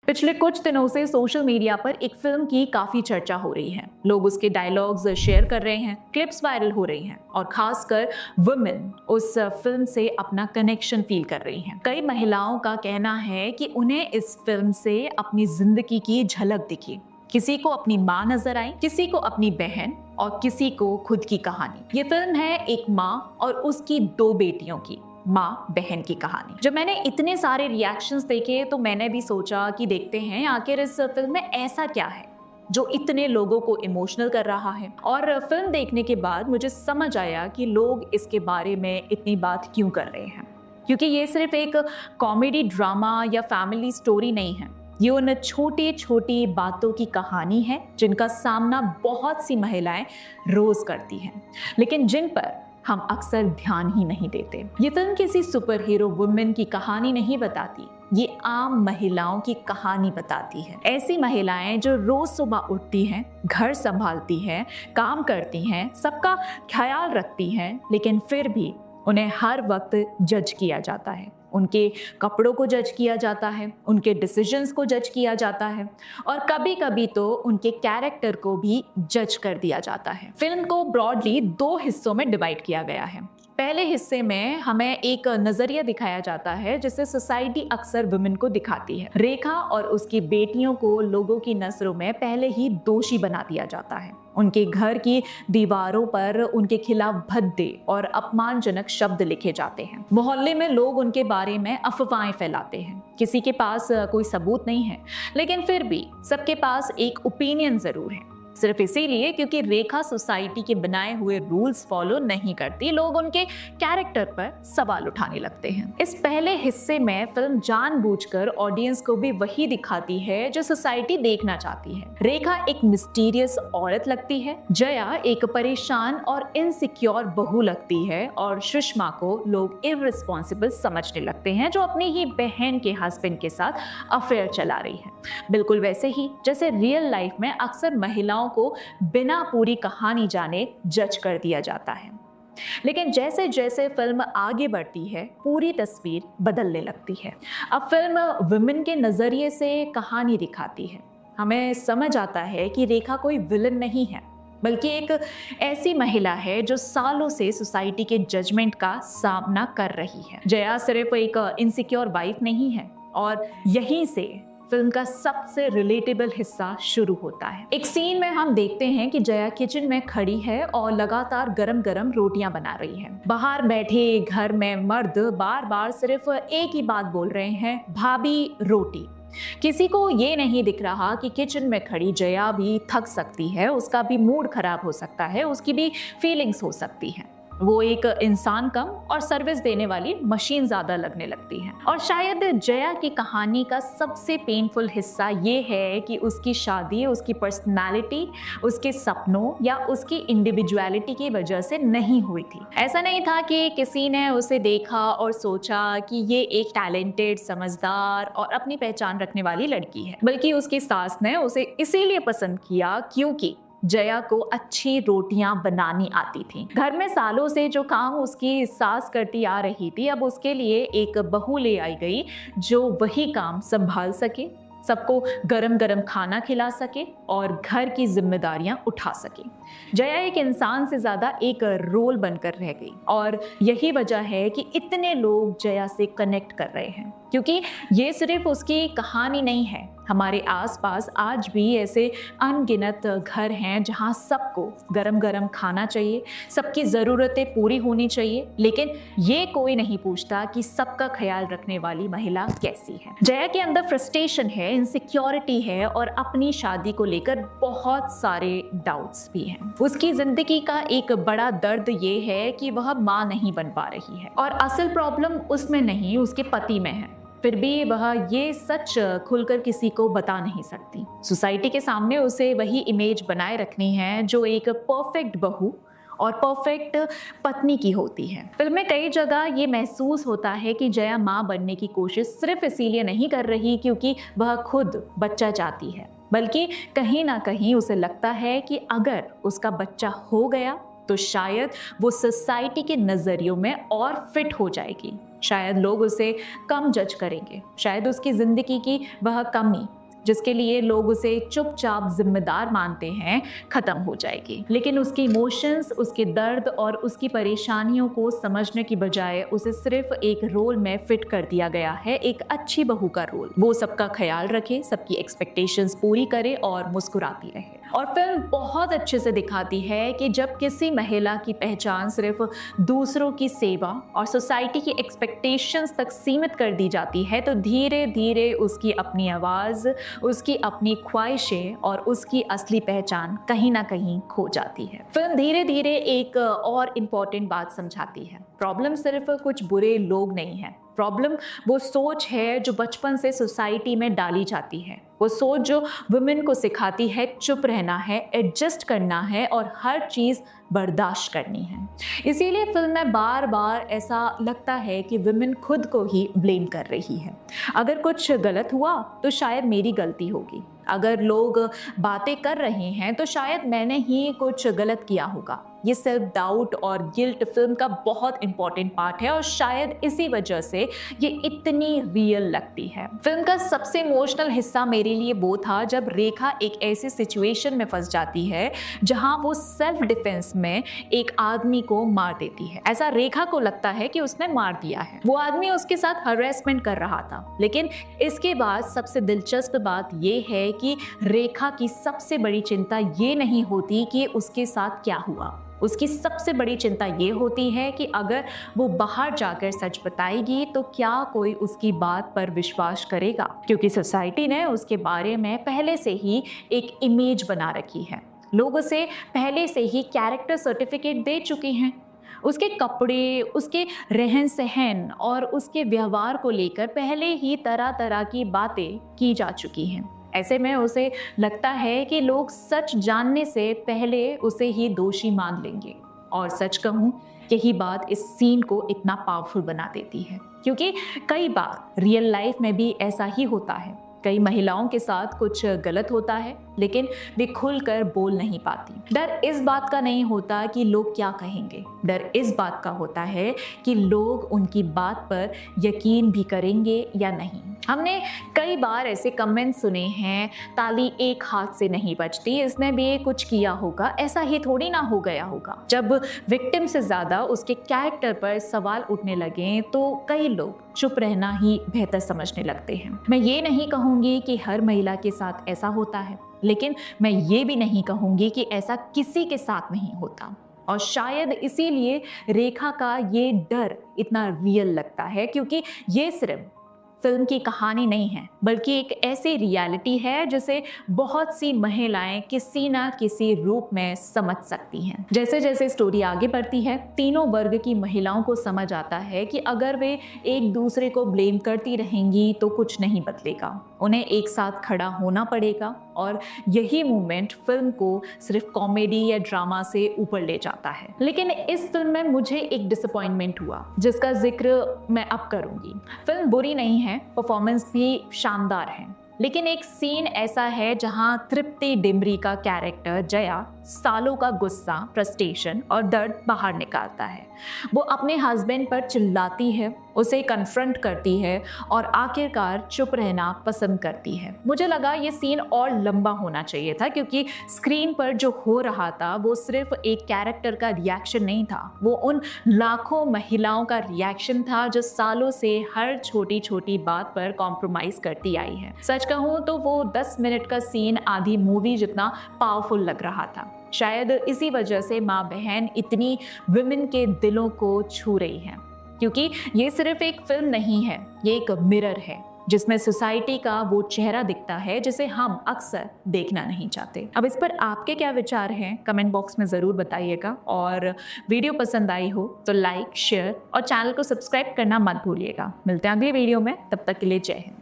पिछले कुछ दिनों से सोशल मीडिया पर एक फिल्म की काफी चर्चा हो रही है। लोग उसके डायलॉग्स शेयर कर रहे हैं, क्लिप्स वायरल हो रही हैं और खासकर वुमेन उस फिल्म से अपना कनेक्शन फील कर रही हैं। कई महिलाओं का कहना है कि उन्हें इस फिल्म से अपनी जिंदगी की झलक दिखी। किसी को अपनी माँ नजर आई, किसी को अपनी बहन और किसी को खुद की कहानी। ये फिल्म है एक माँ और उसकी दो बेटियों की, माँ बहन की कहानी। जब मैंने इतने सारे रिएक्शंस देखे तो मैंने भी सोचा कि देखते हैं आखिर इस फिल्म में ऐसा क्या है जो इतने लोगों को इमोशनल कर रहा है। और फिल्म देखने के बाद मुझे समझ आया कि लोग इसके बारे में इतनी बात क्यों कर रहे हैं। क्योंकि ये सिर्फ एक कॉमेडी ड्रामा या फैमिली स्टोरी नहीं है, ये उन छोटी छोटी बातों की कहानी है जिनका सामना बहुत सी महिलाएं रोज करती हैं, लेकिन जिन पर हम अक्सर ध्यान ही नहीं देते। ये फिल्म किसी सुपर हीरो वुमेन की कहानी नहीं बताती, ये आम महिलाओं की कहानी बताती है। ऐसी महिलाएं जो रोज सुबह उठती हैं, घर संभालती हैं, काम करती हैं, सबका ख्याल रखती हैं, लेकिन फिर भी उन्हें हर वक्त जज किया जाता है। उनके कपड़ों को जज किया जाता है, उनके डिसीजंस को जज किया जाता है और कभी कभी तो उनके कैरेक्टर को भी जज कर दिया जाता है। फिल्म को ब्रॉडली दो हिस्सों में डिवाइड किया गया है। पहले हिस्से में हमें एक नजरिया दिखाया जाता है जिसे सोसाइटी अक्सर वुमेन को दिखाती है। रेखा और उसकी बेटियों को लोगों की नजरों में पहले ही दोषी बना दिया जाता है। उनके घर की दीवारों पर उनके खिलाफ भद्दे और अपमानजनक शब्द लिखे जाते हैं। मोहल्ले में लोग उनके बारे में अफवाहें फैलाते हैं। किसी के पास कोई सबूत नहीं है, लेकिन फिर भी सबके पास एक ओपिनियन जरूर है। सिर्फ इसीलिए क्योंकि रेखा सोसाइटी के बनाए हुए रूल्स फॉलो नहीं करती, लोग उनके कैरेक्टर पर सवाल उठाने लगते हैं। इस पहले हिस्से में फिल्म जानबूझकर ऑडियंस को भी वही दिखाती है जो सोसाइटी देखना चाहती है। रेखा एक मिस्टीरियस औरत लगती है, जया एक परेशान और इनसिक्योर बहू लगती है और सुषमा को लोग इररिस्पॉन्सिबल समझने लगते हैं जो अपनी ही बहन के हस्बैंड के साथ अफेयर चला रही है। बिल्कुल वैसे ही जैसे रियल लाइफ में अक्सर महिलाओं को बिना पूरी कहानी जाने जज कर दिया जाता है। लेकिन जैसे जैसे फिल्म आगे बढ़ती है पूरी तस्वीर बदलने लगती है। अब फिल्म वुमेन के नजरिए से कहानी दिखाती है। हमें समझ आता है कि रेखा कोई विलन नहीं है, बल्कि एक ऐसी महिला है जो सालों से सोसाइटी के जजमेंट का सामना कर रही है। जया सिर्फ एक इनसिक्योर वाइफ नहीं है और यहीं से फिल्म का सबसे रिलेटेबल हिस्सा शुरू होता है। एक सीन में हम देखते हैं कि जया किचन में खड़ी है और लगातार गरम गरम रोटियां बना रही है। बाहर बैठे घर में मर्द बार बार सिर्फ एक ही बात बोल रहे हैं, भाभी रोटी। किसी को ये नहीं दिख रहा कि किचन में खड़ी जया भी थक सकती है, उसका भी मूड खराब हो सकता है, उसकी भी फीलिंग्स हो सकती हैं। वो एक इंसान कम और सर्विस देने वाली मशीन ज्यादा लगने लगती है। और शायद जया की कहानी का सबसे पेनफुल हिस्सा ये है कि उसकी शादी उसकी पर्सनालिटी, उसके सपनों या उसकी इंडिविजुअलिटी की वजह से नहीं हुई थी। ऐसा नहीं था कि किसी ने उसे देखा और सोचा कि ये एक टैलेंटेड, समझदार और अपनी पहचान रखने वाली लड़की है, बल्कि उसकी सास ने उसे इसीलिए पसंद किया क्योंकि जया को अच्छी रोटियां बनानी आती थी। घर में सालों से जो काम उसकी सास करती आ रही थी, अब उसके लिए एक बहू ले आई गई जो वही काम संभाल सके, सबको गरम गरम खाना खिला सके और घर की जिम्मेदारियां उठा सके। जया एक इंसान से ज्यादा एक रोल बनकर रह गई और यही वजह है कि इतने लोग जया से कनेक्ट कर रहे हैं, क्योंकि ये सिर्फ उसकी कहानी नहीं है। हमारे आसपास आज भी ऐसे अनगिनत घर हैं जहां सबको गरम गरम खाना चाहिए, सबकी ज़रूरतें पूरी होनी चाहिए, लेकिन ये कोई नहीं पूछता कि सबका ख्याल रखने वाली महिला कैसी है। जया के अंदर फ्रस्ट्रेशन है, इनसिक्योरिटी है और अपनी शादी को लेकर बहुत सारे डाउट्स भी हैं। उसकी जिंदगी का एक बड़ा दर्द ये है कि वह माँ नहीं बन पा रही है और असल प्रॉब्लम उसमें नहीं, उसके पति में है। फिर भी वह ये सच खुलकर किसी को बता नहीं सकती। सोसाइटी के सामने उसे वही इमेज बनाए रखनी है जो एक परफेक्ट बहू और परफेक्ट पत्नी की होती है। फिल्म में कई जगह ये महसूस होता है कि जया माँ बनने की कोशिश सिर्फ इसीलिए नहीं कर रही क्योंकि वह खुद बच्चा चाहती है, बल्कि कहीं ना कहीं उसे लगता है कि अगर उसका बच्चा हो गया तो शायद वो सोसाइटी के नजरियों में और फिट हो जाएगी। शायद लोग उसे कम जज करेंगे, शायद उसकी जिंदगी की वह कमी जिसके लिए लोग उसे चुपचाप जिम्मेदार मानते हैं, खत्म हो जाएगी। लेकिन उसके इमोशंस, उसके दर्द और उसकी परेशानियों को समझने की बजाय उसे सिर्फ एक रोल में फिट कर दिया गया है, एक अच्छी बहू का रोल। वो सबका ख्याल रखे, सबकी एक्सपेक्टेशंस पूरी करे और मुस्कुराती रहे। और फिल्म बहुत अच्छे से दिखाती है कि जब किसी महिला की पहचान सिर्फ दूसरों की सेवा और सोसाइटी की एक्सपेक्टेशंस तक सीमित कर दी जाती है तो धीरे धीरे उसकी अपनी आवाज़, उसकी अपनी ख्वाहिशें और उसकी असली पहचान कहीं ना कहीं खो जाती है। फिल्म धीरे धीरे एक और इम्पॉर्टेंट बात समझाती है, प्रॉब्लम सिर्फ कुछ बुरे लोग नहीं है, प्रॉब्लम वो सोच है जो बचपन से सोसाइटी में डाली जाती है, वो सोच जो वुमेन को सिखाती है चुप रहना है, एडजस्ट करना है और हर चीज़ बर्दाश्त करनी है। इसीलिए फिल्म में बार बार ऐसा लगता है कि वुमेन खुद को ही ब्लेम कर रही है। अगर कुछ गलत हुआ तो शायद मेरी गलती होगी, अगर लोग बातें कर रहे हैं तो शायद मैंने ही कुछ गलत किया होगा। ये सेल्फ डाउट और गिल्ट फिल्म का बहुत इंपॉर्टेंट पार्ट है और शायद इसी वजह से ये इतनी रियल लगती है। फिल्म का सबसे इमोशनल हिस्सा मेरे लिए वो था जब रेखा एक ऐसी सिचुएशन में फंस जाती है जहां वो सेल्फ डिफेंस में एक आदमी को मार देती है। ऐसा रेखा को लगता है कि उसने मार दिया है, वो आदमी उसके साथ हरेसमेंट कर रहा था। लेकिन इसके बाद सबसे दिलचस्प बात ये है कि रेखा की सबसे बड़ी चिंता ये नहीं होती कि उसके साथ क्या हुआ, उसकी सबसे बड़ी चिंता ये होती है कि अगर वो बाहर जाकर सच बताएगी तो क्या कोई उसकी बात पर विश्वास करेगा, क्योंकि सोसाइटी ने उसके बारे में पहले से ही एक इमेज बना रखी है। लोग उसे पहले से ही कैरेक्टर सर्टिफिकेट दे चुके हैं। उसके कपड़े, उसके रहन सहन और उसके व्यवहार को लेकर पहले ही तरह तरह की बातें की जा चुकी हैं। ऐसे में उसे लगता है कि लोग सच जानने से पहले उसे ही दोषी मान लेंगे। और सच कहूँ, यही बात इस सीन को इतना पावरफुल बना देती है, क्योंकि कई बार रियल लाइफ में भी ऐसा ही होता है। कई महिलाओं के साथ कुछ गलत होता है लेकिन वे खुलकर बोल नहीं पाती। डर इस बात का नहीं होता कि लोग क्या कहेंगे, डर इस बात का होता है कि लोग उनकी बात पर यकीन भी करेंगे या नहीं। हमने कई बार ऐसे कमेंट सुने हैं, ताली एक हाथ से नहीं बजती, इसने भी कुछ किया होगा, ऐसा ही थोड़ी ना हो गया होगा। जब विक्टिम से ज्यादा उसके कैरेक्टर पर सवाल उठने लगे तो कई लोग चुप रहना ही बेहतर समझने लगते हैं। मैं ये नहीं कहूंगी कि हर महिला के साथ ऐसा होता है, लेकिन मैं ये भी नहीं कहूंगी कि ऐसा किसी के साथ नहीं होता। और शायद इसीलिए रेखा का ये डर इतना रियल लगता है, क्योंकि ये सिर्फ फिल्म की कहानी नहीं है बल्कि एक ऐसी रियलिटी है जिसे बहुत सी महिलाएं किसी ना किसी रूप में समझ सकती हैं। जैसे जैसे स्टोरी आगे बढ़ती है, तीनों वर्ग की महिलाओं को समझ आता है कि अगर वे एक दूसरे को ब्लेम करती रहेंगी तो कुछ नहीं बदलेगा, उन्हें एक साथ खड़ा होना पड़ेगा। और यही मूवमेंट फिल्म को सिर्फ कॉमेडी या ड्रामा से ऊपर ले जाता है। लेकिन इस फिल्म में मुझे एक डिसअपॉइंटमेंट हुआ जिसका जिक्र मैं अब करूंगी। फिल्म बुरी नहीं है, परफॉर्मेंस भी शानदार है, लेकिन एक सीन ऐसा है जहां तृप्ति डिमरी का कैरेक्टर जया सालों का गुस्सा, फ्रस्ट्रेशन और दर्द बाहर निकालता है। वो अपने हस्बैंड पर चिल्लाती है, उसे कन्फ्रंट करती है और आखिरकार चुप रहना पसंद करती है। मुझे लगा ये सीन और लंबा होना चाहिए था, क्योंकि स्क्रीन पर जो हो रहा था वो सिर्फ एक कैरेक्टर का रिएक्शन नहीं था, वो उन लाखों महिलाओं का रिएक्शन था जो सालों से हर छोटी छोटी बात पर कॉम्प्रोमाइज करती आई है। सच कहूँ तो वो 10 मिनट का सीन आधी मूवी जितना पावरफुल लग रहा था। शायद इसी वजह से माँ बहन इतनी वुमेन के दिलों को छू रही है, क्योंकि ये सिर्फ एक फिल्म नहीं है, ये एक मिरर है जिसमें सोसाइटी का वो चेहरा दिखता है जिसे हम अक्सर देखना नहीं चाहते। अब इस पर आपके क्या विचार हैं, कमेंट बॉक्स में ज़रूर बताइएगा। और वीडियो पसंद आई हो तो लाइक, शेयर और चैनल को सब्सक्राइब करना मत भूलिएगा। मिलते हैं अगली वीडियो में, तब तक के लिए जय हिंद।